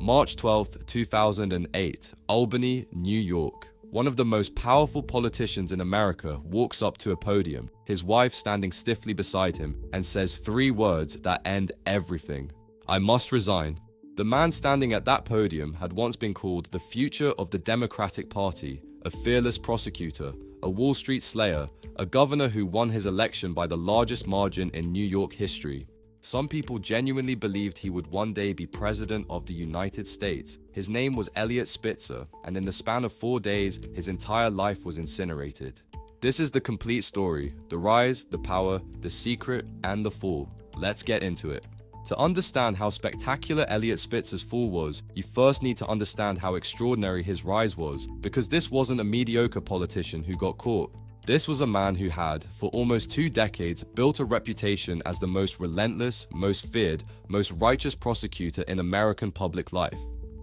March 12, 2008, Albany, New York. One of the most powerful politicians in America walks up to a podium, his wife standing stiffly beside him, and says 3 words that end everything. "I must resign." The man standing at that podium had once been called the future of the Democratic Party, a fearless prosecutor, a Wall Street slayer, a governor who won his election by the largest margin in New York history. Some people genuinely believed he would one day be president of the United States. His name was Eliot Spitzer, and in the span of 4 days, his entire life was incinerated. This is the complete story: the rise, the power, the secret, and the fall. Let's get into it. To understand how spectacular Eliot Spitzer's fall was, you first need to understand how extraordinary his rise was, because this wasn't a mediocre politician who got caught. This was a man who had, for almost 2 decades, built a reputation as the most relentless, most feared, most righteous prosecutor in American public life.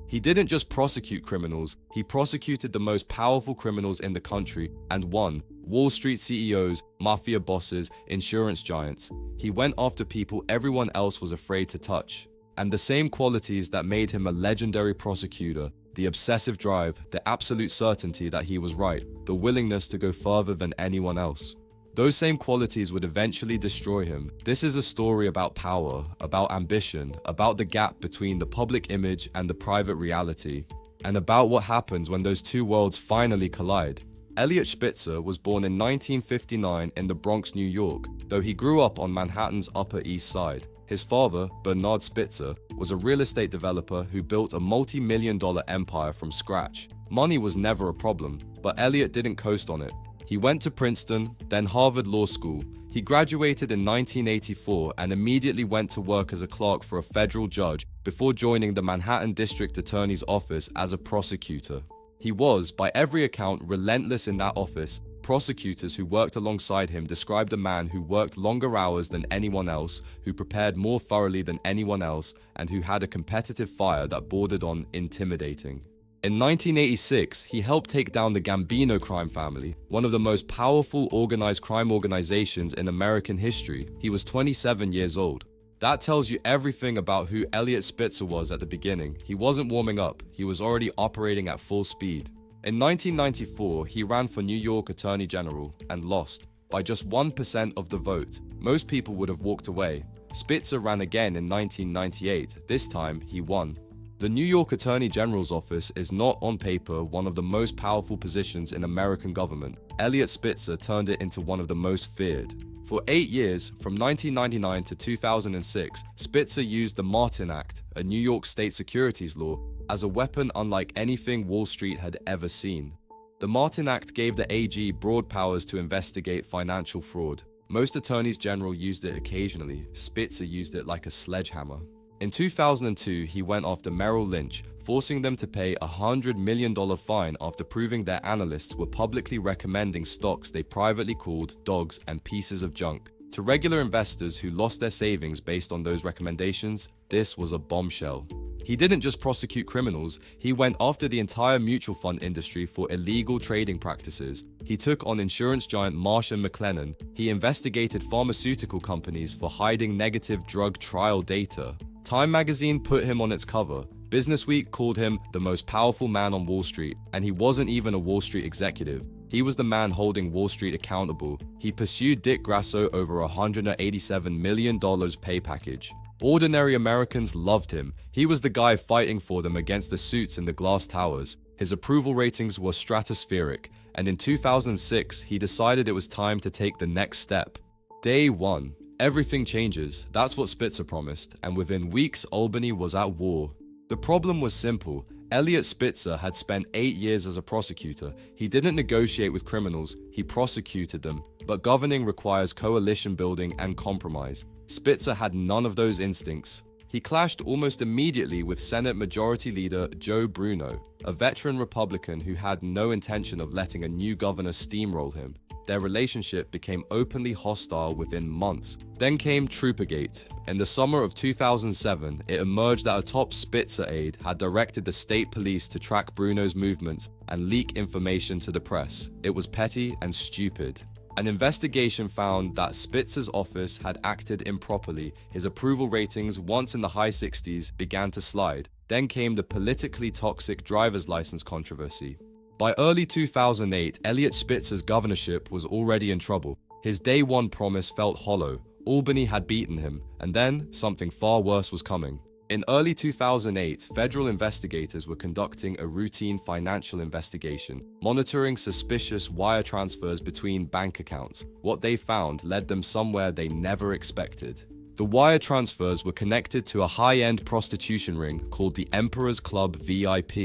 He didn't just prosecute criminals, he prosecuted the most powerful criminals in the country and won: Wall Street CEOs, mafia bosses, insurance giants. He went after people everyone else was afraid to touch. And the same qualities that made him a legendary prosecutor, the obsessive drive, the absolute certainty that he was right, the willingness to go further than anyone else. Those same qualities would eventually destroy him. This is a story about power, about ambition, about the gap between the public image and the private reality, and about what happens when those 2 worlds finally collide. Eliot Spitzer was born in 1959 in the Bronx, New York, though he grew up on Manhattan's Upper East Side. His father, Bernard Spitzer, was a real estate developer who built a multi-million-dollar empire from scratch. Money was never a problem, but Eliot didn't coast on it. He went to Princeton, then Harvard Law School. He graduated in 1984 and immediately went to work as a clerk for a federal judge before joining the Manhattan District Attorney's office as a prosecutor. He was, by every account, relentless in that office. Prosecutors who worked alongside him described a man who worked longer hours than anyone else, who prepared more thoroughly than anyone else, and who had a competitive fire that bordered on intimidating. In 1986, he helped take down the Gambino crime family, one of the most powerful organized crime organizations in American history. He was 27 years old. That tells you everything about who Eliot Spitzer was at the beginning. He wasn't warming up, he was already operating at full speed. In 1994, he ran for New York Attorney General and lost by just 1% of the vote. Most people would have walked away. Spitzer ran again in 1998. This time, he won. The New York Attorney General's office is not on paper one of the most powerful positions in American government. Eliot Spitzer turned it into one of the most feared. For 8 years, from 1999 to 2006, Spitzer used the Martin Act, a New York state securities law, as a weapon unlike anything Wall Street had ever seen. The Martin Act gave the AG broad powers to investigate financial fraud. Most attorneys general used it occasionally. Spitzer used it like a sledgehammer. In 2002, he went after Merrill Lynch, forcing them to pay a $100 million fine after proving their analysts were publicly recommending stocks they privately called dogs and pieces of junk. To regular investors who lost their savings based on those recommendations, this was a bombshell. He didn't just prosecute criminals, he went after the entire mutual fund industry for illegal trading practices. He took on insurance giant Marsh & McLennan. He investigated pharmaceutical companies for hiding negative drug trial data. Time magazine put him on its cover. Businessweek called him the most powerful man on Wall Street, and he wasn't even a Wall Street executive. He was the man holding Wall Street accountable. He pursued Dick Grasso over a $187 million pay package. Ordinary Americans loved him. He was the guy fighting for them against the suits in the glass towers. His approval ratings were stratospheric, and in 2006, he decided it was time to take the next step. Day 1. Everything changes. That's what Spitzer promised, and within weeks, Albany was at war. The problem was simple. Eliot Spitzer had spent 8 years as a prosecutor. He didn't negotiate with criminals, he prosecuted them. But governing requires coalition building and compromise. Spitzer had none of those instincts. He clashed almost immediately with Senate Majority Leader Joe Bruno, a veteran Republican who had no intention of letting a new governor steamroll him. Their relationship became openly hostile within months. Then came Troopergate. In the summer of 2007, it emerged that a top Spitzer aide had directed the state police to track Bruno's movements and leak information to the press. It was petty and stupid. An investigation found that Spitzer's office had acted improperly. His approval ratings, once in the high 60s, began to slide. Then came the politically toxic driver's license controversy. By early 2008, Eliot Spitzer's governorship was already in trouble. His day one promise felt hollow. Albany had beaten him, and then something far worse was coming. In early 2008, federal investigators were conducting a routine financial investigation, monitoring suspicious wire transfers between bank accounts. What they found led them somewhere they never expected. The wire transfers were connected to a high-end prostitution ring called the Emperor's Club VIP.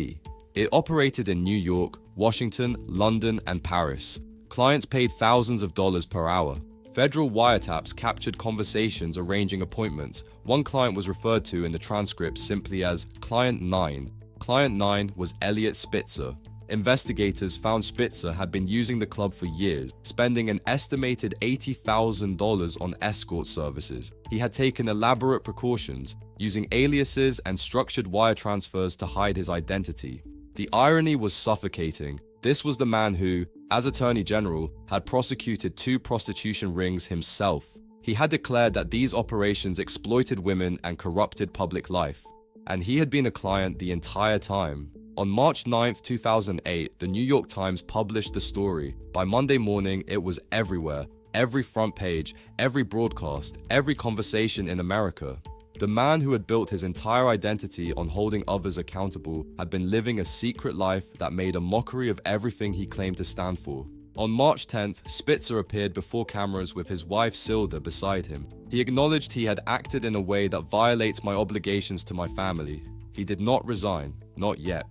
It operated in New York, Washington, London, and Paris. Clients paid thousands of dollars per hour. Federal wiretaps captured conversations arranging appointments. One client was referred to in the transcript simply as Client 9. Client 9 was Eliot Spitzer. Investigators found Spitzer had been using the club for years, spending an estimated $80,000 on escort services. He had taken elaborate precautions, using aliases and structured wire transfers to hide his identity. The irony was suffocating. This was the man who, as Attorney General, had prosecuted 2 prostitution rings himself. He had declared that these operations exploited women and corrupted public life. And he had been a client the entire time. On March 9, 2008, the New York Times published the story. By Monday morning, it was everywhere. Every front page, every broadcast, every conversation in America. The man who had built his entire identity on holding others accountable had been living a secret life that made a mockery of everything he claimed to stand for. On March 10th, Spitzer appeared before cameras with his wife Silda beside him. He acknowledged he had acted in a way that violates my obligations to my family. He did not resign, not yet.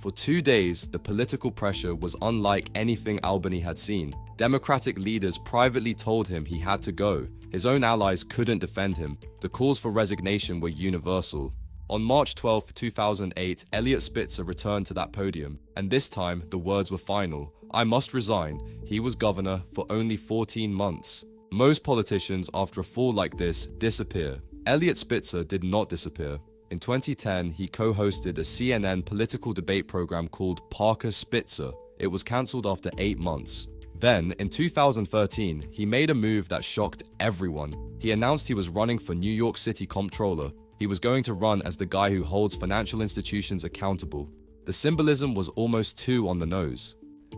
For 2 days, the political pressure was unlike anything Albany had seen. Democratic leaders privately told him he had to go. His own allies couldn't defend him. The calls for resignation were universal. On March 12, 2008, Eliot Spitzer returned to that podium, and this time the words were final. I must resign. He was governor for only 14 months. Most politicians, after a fall like this, disappear. Eliot Spitzer did not disappear. In 2010, he co-hosted a CNN political debate program called Parker Spitzer. It was cancelled after 8 months. Then, in 2013, he made a move that shocked everyone. He announced he was running for New York City Comptroller. He was going to run as the guy who holds financial institutions accountable. The symbolism was almost too on the nose.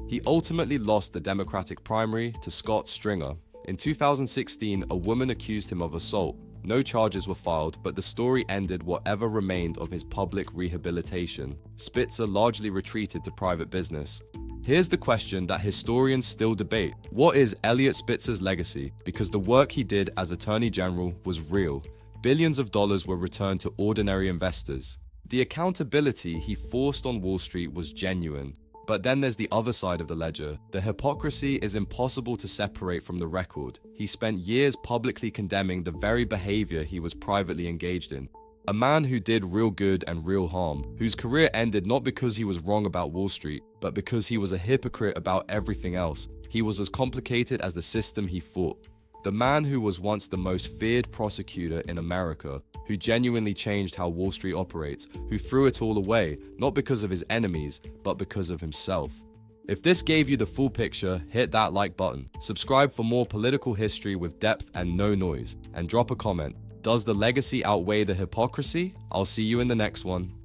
He ultimately lost the Democratic primary to Scott Stringer. In 2016, a woman accused him of assault. No charges were filed, but the story ended whatever remained of his public rehabilitation. Spitzer largely retreated to private business. Here's the question that historians still debate. What is Eliot Spitzer's legacy? Because the work he did as Attorney General was real. Billions of dollars were returned to ordinary investors. The accountability he forced on Wall Street was genuine. But then there's the other side of the ledger. The hypocrisy is impossible to separate from the record. He spent years publicly condemning the very behavior he was privately engaged in. A man who did real good and real harm, whose career ended not because he was wrong about Wall Street, but because he was a hypocrite about everything else. He was as complicated as the system he fought. The man who was once the most feared prosecutor in America, who genuinely changed how Wall Street operates, who threw it all away, not because of his enemies, but because of himself. If this gave you the full picture, hit that like button. Subscribe for more political history with depth and no noise, and drop a comment. Does the legacy outweigh the hypocrisy? I'll see you in the next one.